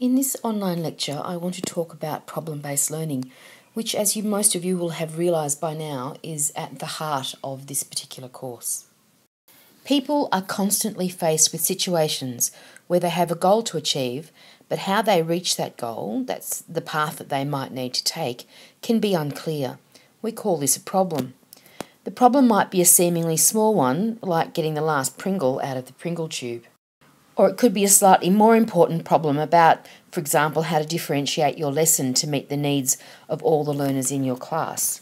In this online lecture, I want to talk about problem-based learning, which, as most of you will have realised by now, is at the heart of this particular course. People are constantly faced with situations where they have a goal to achieve, but how they reach that goal, that's the path that they might need to take, can be unclear. We call this a problem. The problem might be a seemingly small one, like getting the last Pringle out of the Pringle tube. Or it could be a slightly more important problem about, for example, how to differentiate your lesson to meet the needs of all the learners in your class.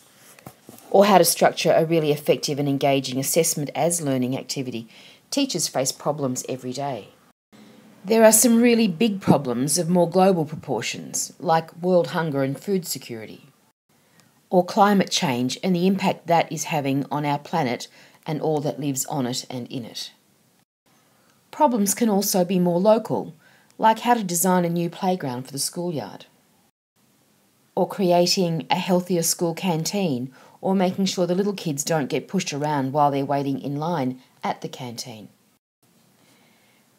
Or how to structure a really effective and engaging assessment as learning activity. Teachers face problems every day. There are some really big problems of more global proportions, like world hunger and food security. Or climate change and the impact that is having on our planet and all that lives on it and in it. Problems can also be more local, like how to design a new playground for the schoolyard, or creating a healthier school canteen, or making sure the little kids don't get pushed around while they're waiting in line at the canteen.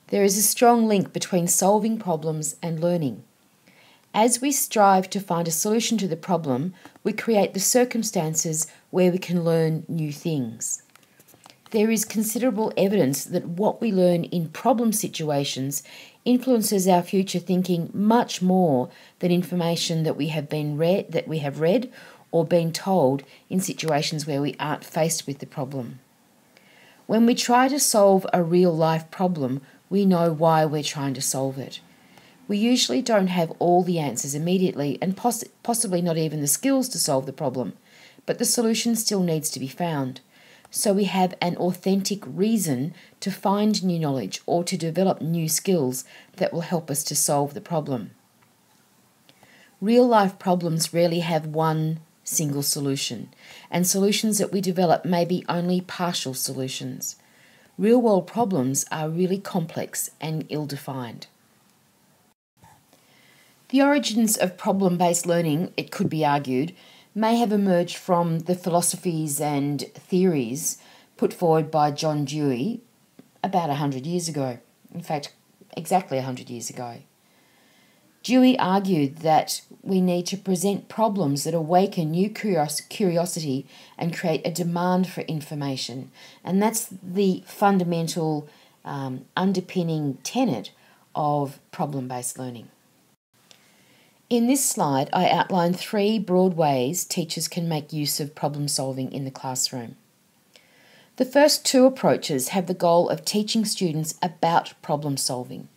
There is a strong link between solving problems and learning. As we strive to find a solution to the problem, we create the circumstances where we can learn new things. There is considerable evidence that what we learn in problem situations influences our future thinking much more than information that we have read or been told in situations where we aren't faced with the problem. When we try to solve a real-life problem, we know why we're trying to solve it. We usually don't have all the answers immediately and possibly not even the skills to solve the problem, but the solution still needs to be found. So we have an authentic reason to find new knowledge or to develop new skills that will help us to solve the problem. Real-life problems rarely have one single solution, and solutions that we develop may be only partial solutions. Real-world problems are really complex and ill-defined. The origins of problem-based learning, it could be argued, may have emerged from the philosophies and theories put forward by John Dewey about 100 years ago. In fact, exactly 100 years ago. Dewey argued that we need to present problems that awaken new curiosity and create a demand for information. And that's the fundamental underpinning tenet of problem-based learning. In this slide, I outline 3 broad ways teachers can make use of problem solving in the classroom. The first 2 approaches have the goal of teaching students about problem solving,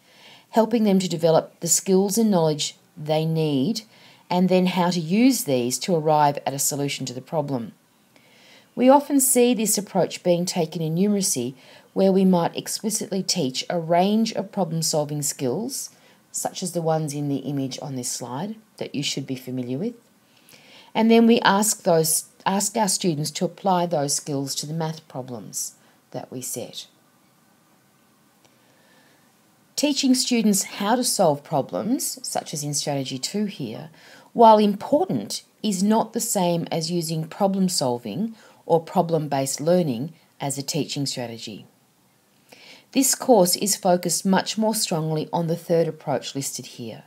helping them to develop the skills and knowledge they need, and then how to use these to arrive at a solution to the problem. We often see this approach being taken in numeracy, where we might explicitly teach a range of problem solving skills, such as the ones in the image on this slide that you should be familiar with. And then we ask our students to apply those skills to the math problems that we set. Teaching students how to solve problems, such as in strategy 2 here, while important, is not the same as using problem solving or problem-based learning as a teaching strategy. This course is focused much more strongly on the third approach listed here,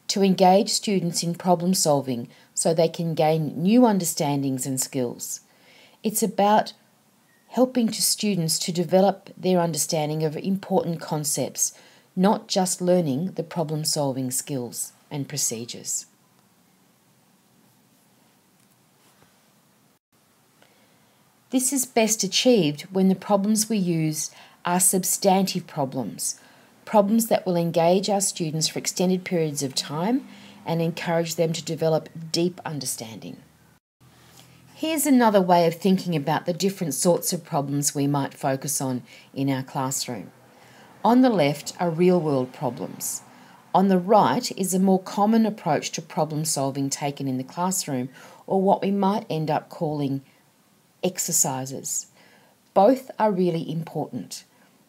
to engage students in problem solving so they can gain new understandings and skills. It's about helping students to develop their understanding of important concepts, not just learning the problem solving skills and procedures. This is best achieved when the problems we use are substantive problems, problems that will engage our students for extended periods of time and encourage them to develop deep understanding. Here's another way of thinking about the different sorts of problems we might focus on in our classroom. On the left are real-world problems. On the right is a more common approach to problem solving taken in the classroom, or what we might end up calling exercises. Both are really important.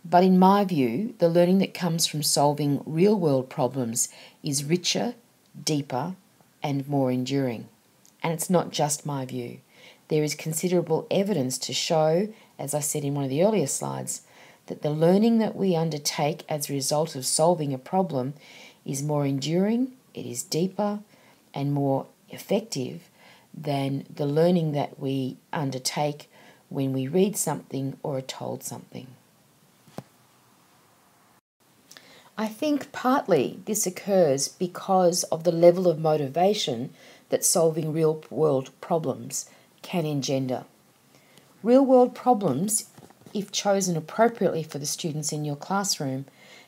But in my view, the learning that comes from solving real-world problems is richer, deeper, and more enduring. And it's not just my view. There is considerable evidence to show, as I said in one of the earlier slides, that the learning that we undertake as a result of solving a problem is more enduring, it is deeper and more effective than the learning that we undertake when we read something or are told something. I think partly this occurs because of the level of motivation that solving real-world problems can engender. Real-world problems, if chosen appropriately for the students in your classroom,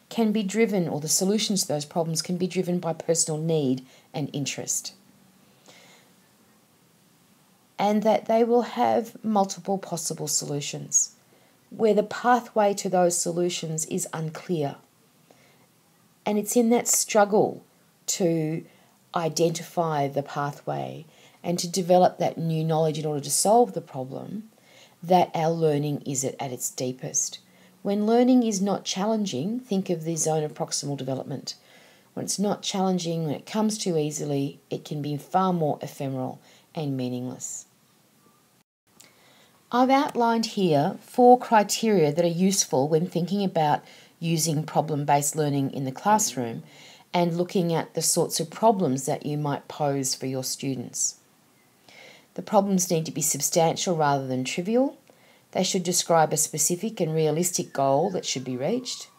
can be driven, or the solutions to those problems can be driven by personal need and interest. And that they will have multiple possible solutions, where the pathway to those solutions is unclear. And it's in that struggle to identify the pathway and to develop that new knowledge in order to solve the problem that our learning is at its deepest. When learning is not challenging, think of the zone of proximal development. When it's not challenging, when it comes too easily, it can be far more ephemeral and meaningless. I've outlined here 4 criteria that are useful when thinking about using problem-based learning in the classroom and looking at the sorts of problems that you might pose for your students. The problems need to be substantial rather than trivial. They should describe a specific and realistic goal that should be reached.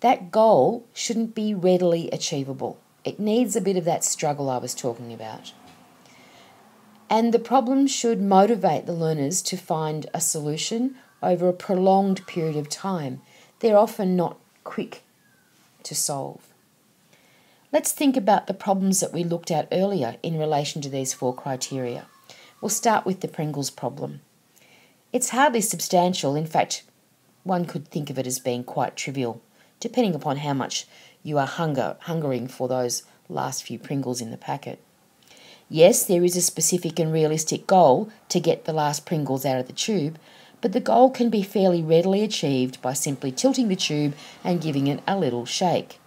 That goal shouldn't be readily achievable. It needs a bit of that struggle I was talking about. And the problem should motivate the learners to find a solution over a prolonged period of time. They're often not quick to solve. Let's think about the problems that we looked at earlier in relation to these 4 criteria. We'll start with the Pringles problem. It's hardly substantial. In fact, one could think of it as being quite trivial, depending upon how much you are hungering for those last few Pringles in the packet. Yes, there is a specific and realistic goal to get the last Pringles out of the tube, but the goal can be fairly readily achieved by simply tilting the tube and giving it a little shake.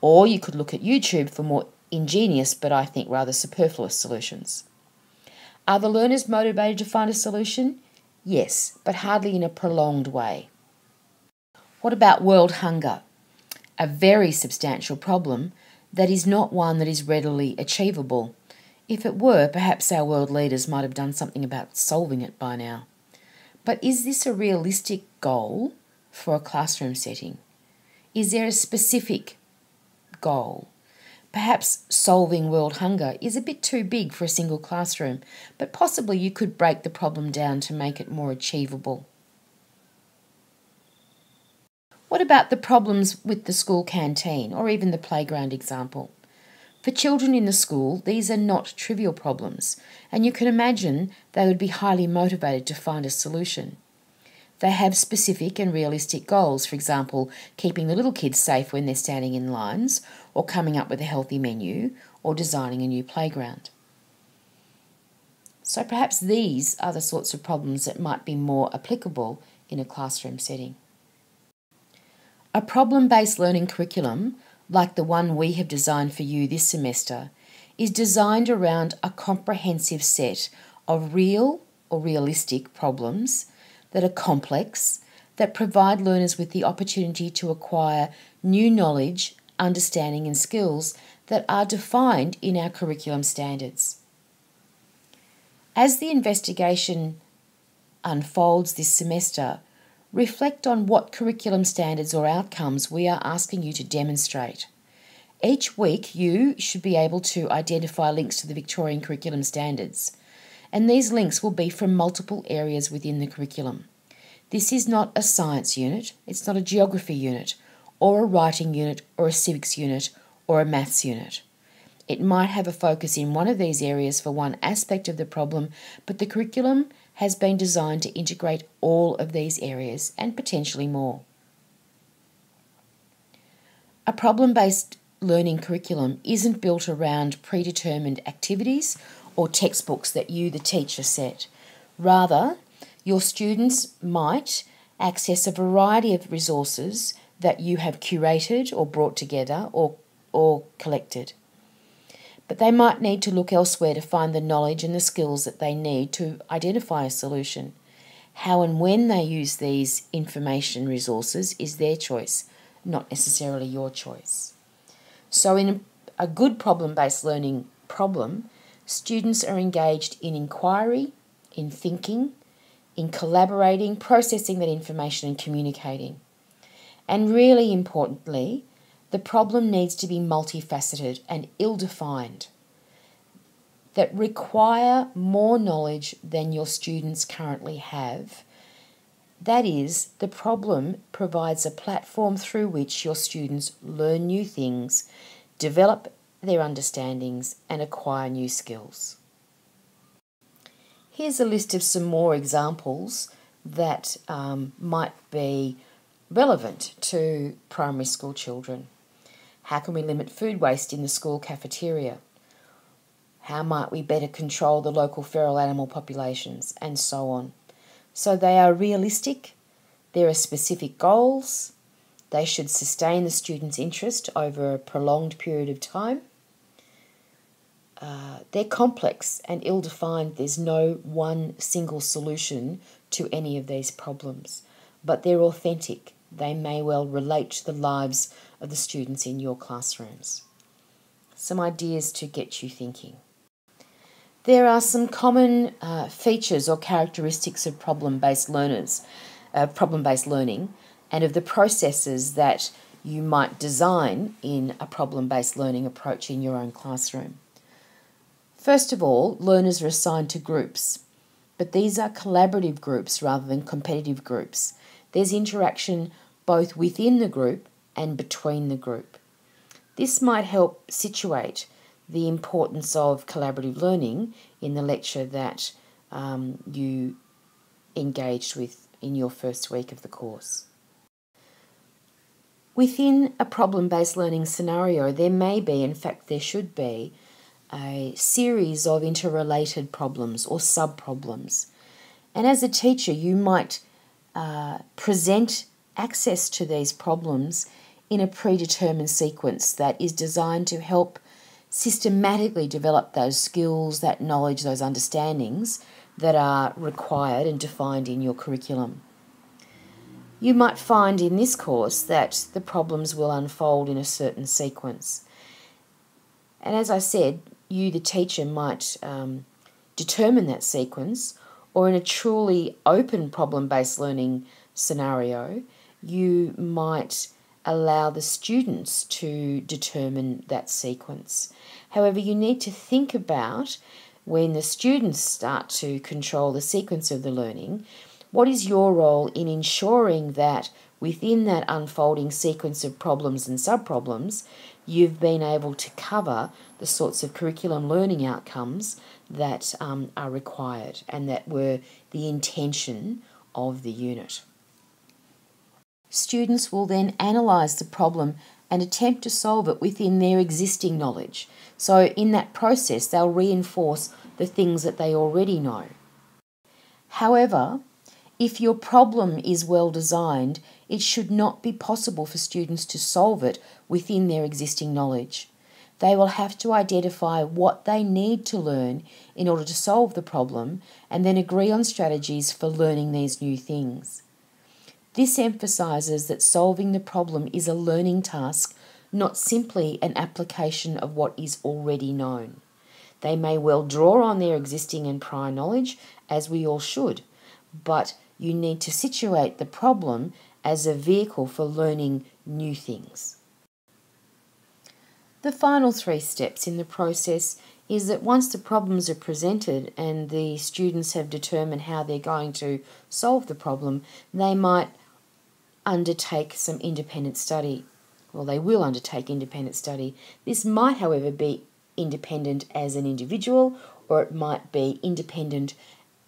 Or you could look at YouTube for more ingenious but I think rather superfluous solutions. Are the learners motivated to find a solution? Yes, but hardly in a prolonged way. What about world hunger? A very substantial problem that is not one that is readily achievable. If it were, perhaps our world leaders might have done something about solving it by now. But is this a realistic goal for a classroom setting? Is there a specific goal? Perhaps solving world hunger is a bit too big for a single classroom, but possibly you could break the problem down to make it more achievable. What about the problems with the school canteen or even the playground example? For children in the school, these are not trivial problems, and you can imagine they would be highly motivated to find a solution. They have specific and realistic goals, for example, keeping the little kids safe when they're standing in lines, or coming up with a healthy menu, or designing a new playground. So perhaps these are the sorts of problems that might be more applicable in a classroom setting. A problem-based learning curriculum, like the one we have designed for you this semester, is designed around a comprehensive set of real or realistic problems that are complex, that provide learners with the opportunity to acquire new knowledge, understanding and skills that are defined in our curriculum standards. As the investigation unfolds this semester, reflect on what curriculum standards or outcomes we are asking you to demonstrate. Each week you should be able to identify links to the Victorian curriculum standards, and these links will be from multiple areas within the curriculum. This is not a science unit, it's not a geography unit, or a writing unit, or a civics unit, or a maths unit. It might have a focus in one of these areas for one aspect of the problem, but the curriculum has been designed to integrate all of these areas and potentially more. A problem-based learning curriculum isn't built around predetermined activities or textbooks that you, the teacher, set. Rather, your students might access a variety of resources that you have curated or brought together or collected. But they might need to look elsewhere to find the knowledge and the skills that they need to identify a solution. How and when they use these information resources is their choice, not necessarily your choice. So in a good problem-based learning problem, students are engaged in inquiry, in thinking, in collaborating, processing that information and communicating. And really importantly, the problem needs to be multifaceted and ill-defined, that require more knowledge than your students currently have. That is, the problem provides a platform through which your students learn new things, develop their understandings, and acquire new skills. Here's a list of some more examples that might be relevant to primary school children. How can we limit food waste in the school cafeteria? How might we better control the local feral animal populations? And so on. So they are realistic, there are specific goals, they should sustain the student's interest over a prolonged period of time. They're complex and ill-defined. There's no one single solution to any of these problems, but they're authentic. They may well relate to the lives of the students in your classrooms. Some ideas to get you thinking. There are some common features or characteristics of problem-based learning, and of the processes that you might design in a problem-based learning approach in your own classroom. First of all, learners are assigned to groups, but these are collaborative groups rather than competitive groups. There's interaction both within the group and between the group. This might help situate the importance of collaborative learning in the lecture that you engaged with in your first week of the course. Within a problem-based learning scenario, there may be, in fact there should be, a series of interrelated problems or sub-problems. And as a teacher, you might present access to these problems in a predetermined sequence that is designed to help systematically develop those skills, that knowledge, those understandings that are required and defined in your curriculum. You might find in this course that the problems will unfold in a certain sequence. And as I said, you, the teacher, might determine that sequence, or in a truly open problem-based learning scenario, you might allow the students to determine that sequence. However, you need to think about, when the students start to control the sequence of the learning, what is your role in ensuring that within that unfolding sequence of problems and sub-problems, you've been able to cover the sorts of curriculum learning outcomes that are required and that were the intention of the unit. Students will then analyse the problem and attempt to solve it within their existing knowledge. So in that process, they'll reinforce the things that they already know. However, if your problem is well designed, it should not be possible for students to solve it within their existing knowledge. They will have to identify what they need to learn in order to solve the problem and then agree on strategies for learning these new things. This emphasises that solving the problem is a learning task, not simply an application of what is already known. They may well draw on their existing and prior knowledge, as we all should, but you need to situate the problem as a vehicle for learning new things. The final 3 steps in the process is that once the problems are presented and the students have determined how they're going to solve the problem, they might undertake some independent study. Well, they will undertake independent study. This might, however, be independent as an individual, or it might be independent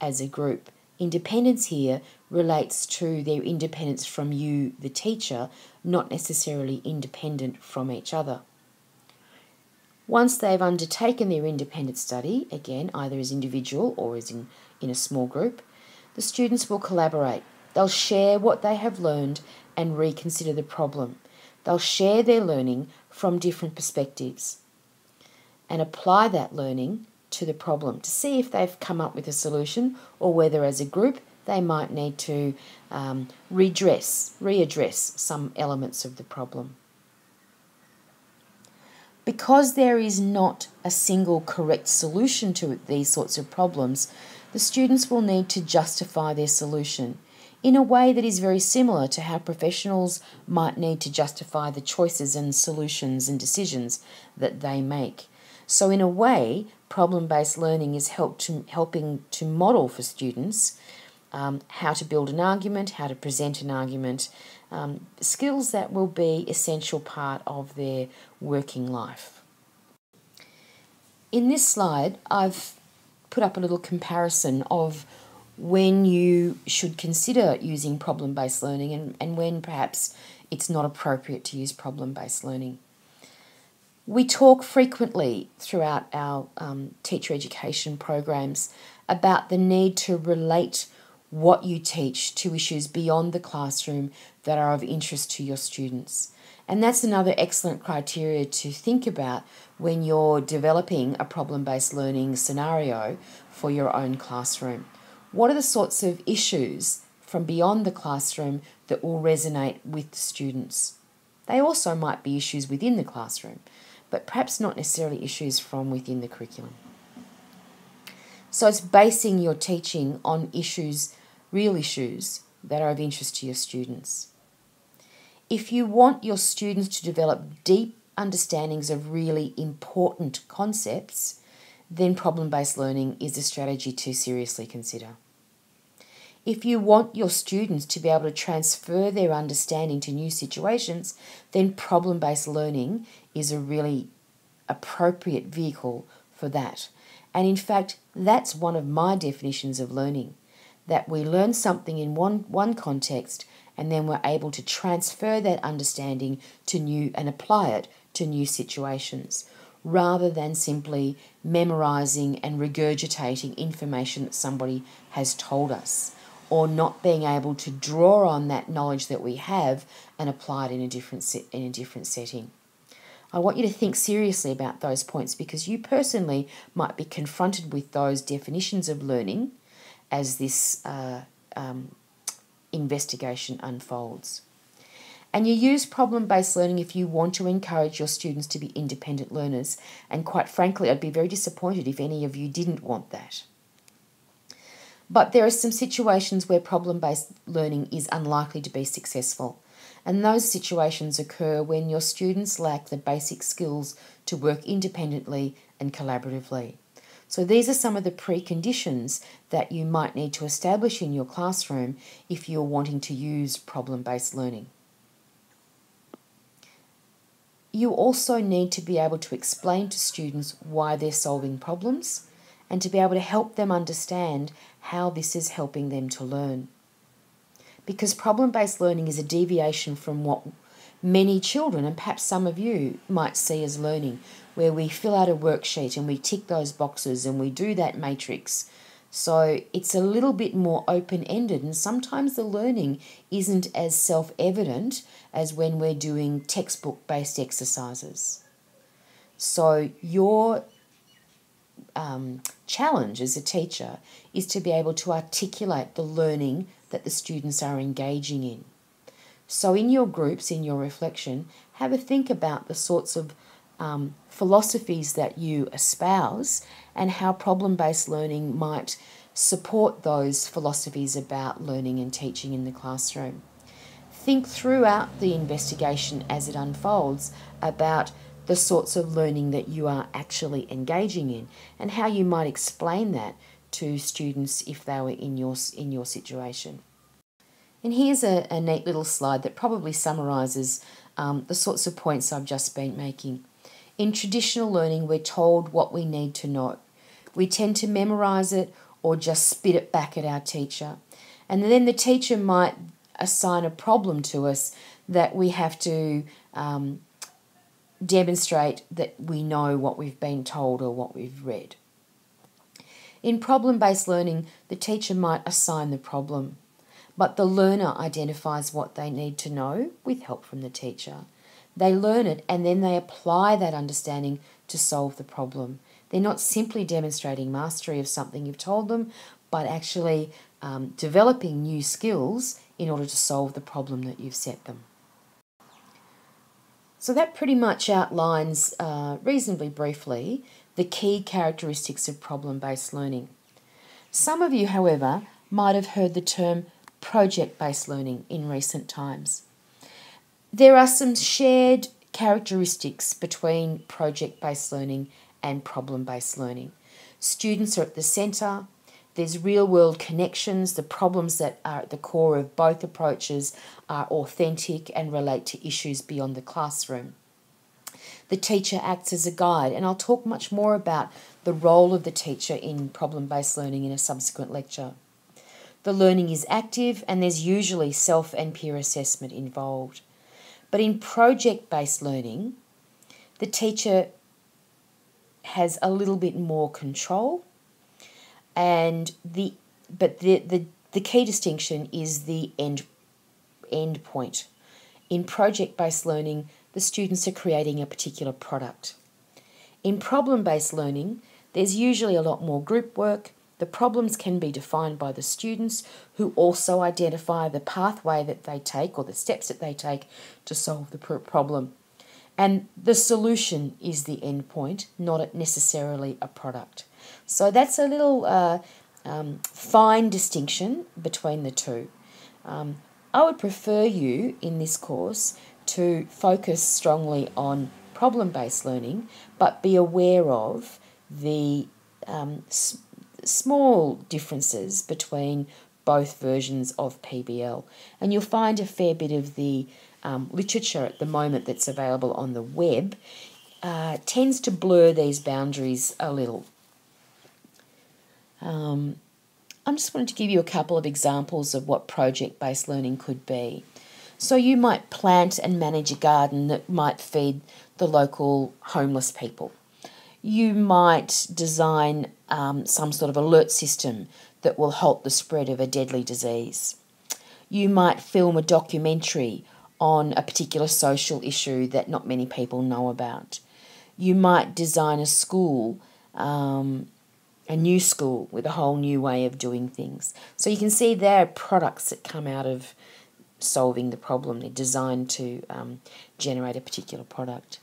as a group. Independence here relates to their independence from you, the teacher, not necessarily independent from each other. Once they've undertaken their independent study, again, either as individual or as in a small group, the students will collaborate. They'll share what they have learned and reconsider the problem. They'll share their learning from different perspectives and apply that learning to the problem to see if they've come up with a solution, or whether as a group they might need to readdress some elements of the problem. Because there is not a single correct solution to these sorts of problems, the students will need to justify their solution in a way that is very similar to how professionals might need to justify the choices and solutions and decisions that they make. So in a way, problem-based learning is helping to model for students how to build an argument, how to present an argument, skills that will be essential part of their working life. In this slide, I've put up a little comparison of when you should consider using problem-based learning and when perhaps it's not appropriate to use problem-based learning. We talk frequently throughout our teacher education programs about the need to relate what you teach to issues beyond the classroom that are of interest to your students. And that's another excellent criteria to think about when you're developing a problem-based learning scenario for your own classroom. What are the sorts of issues from beyond the classroom that will resonate with the students? They also might be issues within the classroom, but perhaps not necessarily issues from within the curriculum. So it's basing your teaching on issues, real issues, that are of interest to your students. If you want your students to develop deep understandings of really important concepts, then problem-based learning is a strategy to seriously consider. If you want your students to be able to transfer their understanding to new situations, then problem-based learning is a really appropriate vehicle for that. And in fact, that's one of my definitions of learning, that we learn something in one context and then we're able to transfer that understanding to new and apply it to new situations, rather than simply memorizing and regurgitating information that somebody has told us, or not being able to draw on that knowledge that we have and apply it in a different setting. I want you to think seriously about those points, because you personally might be confronted with those definitions of learning as this investigation unfolds. And you use problem-based learning if you want to encourage your students to be independent learners. And quite frankly, I'd be very disappointed if any of you didn't want that. But there are some situations where problem-based learning is unlikely to be successful. And those situations occur when your students lack the basic skills to work independently and collaboratively. So these are some of the preconditions that you might need to establish in your classroom if you're wanting to use problem-based learning. You also need to be able to explain to students why they're solving problems and to be able to help them understand how this is helping them to learn. Because problem-based learning is a deviation from what many children, and perhaps some of you, might see as learning, where we fill out a worksheet and we tick those boxes and we do that matrix. So it's a little bit more open-ended, and sometimes the learning isn't as self-evident as when we're doing textbook-based exercises. So your challenge as a teacher is to be able to articulate the learning that the students are engaging in. So in your groups, in your reflection, have a think about the sorts of philosophies that you espouse and how problem-based learning might support those philosophies about learning and teaching in the classroom. Think throughout the investigation as it unfolds about the sorts of learning that you are actually engaging in and how you might explain that to students if they were in your situation. And here's a neat little slide that probably summarises the sorts of points I've just been making. In traditional learning, we're told what we need to know. We tend to memorise it or just spit it back at our teacher. And then the teacher might assign a problem to us that we have to demonstrate that we know what we've been told or what we've read. In problem-based learning, the teacher might assign the problem, but the learner identifies what they need to know with help from the teacher. They learn it and then they apply that understanding to solve the problem. They're not simply demonstrating mastery of something you've told them, but actually developing new skills in order to solve the problem that you've set them. So that pretty much outlines, reasonably briefly, the key characteristics of problem-based learning. Some of you, however, might have heard the term project-based learning in recent times. There are some shared characteristics between project-based learning and problem-based learning. Students are at the centre. There's real-world connections. The problems that are at the core of both approaches are authentic and relate to issues beyond the classroom. The teacher acts as a guide, and I'll talk much more about the role of the teacher in problem-based learning in a subsequent lecture. The learning is active, and there's usually self and peer assessment involved. But in project-based learning, the teacher has a little bit more control, and the key distinction is the end point. In project-based learning, the students are creating a particular product. In problem-based learning, there's usually a lot more group work. The problems can be defined by the students, who also identify the pathway that they take or the steps that they take to solve the problem. And the solution is the end point, not necessarily a product. So that's a little fine distinction between the two. I would prefer you in this course to focus strongly on problem-based learning, but be aware of the small differences between both versions of PBL. And you'll find a fair bit of the literature at the moment that's available on the web tends to blur these boundaries a little. I'm just wanting to give you a couple of examples of what project-based learning could be. So you might plant and manage a garden that might feed the local homeless people. You might design some sort of alert system that will halt the spread of a deadly disease. You might film a documentary on a particular social issue that not many people know about. You might design a school, a new school with a whole new way of doing things. So you can see there are products that come out of solving the problem. They're designed to generate a particular product.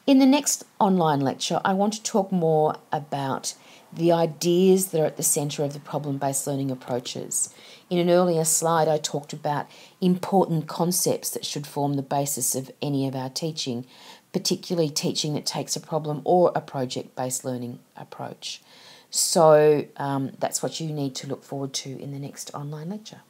In the next online lecture, I want to talk more about the ideas that are at the centre of the problem-based learning approaches. In an earlier slide, I talked about important concepts that should form the basis of any of our teaching, particularly teaching that takes a problem or a project-based learning approach. So that's what you need to look forward to in the next online lecture.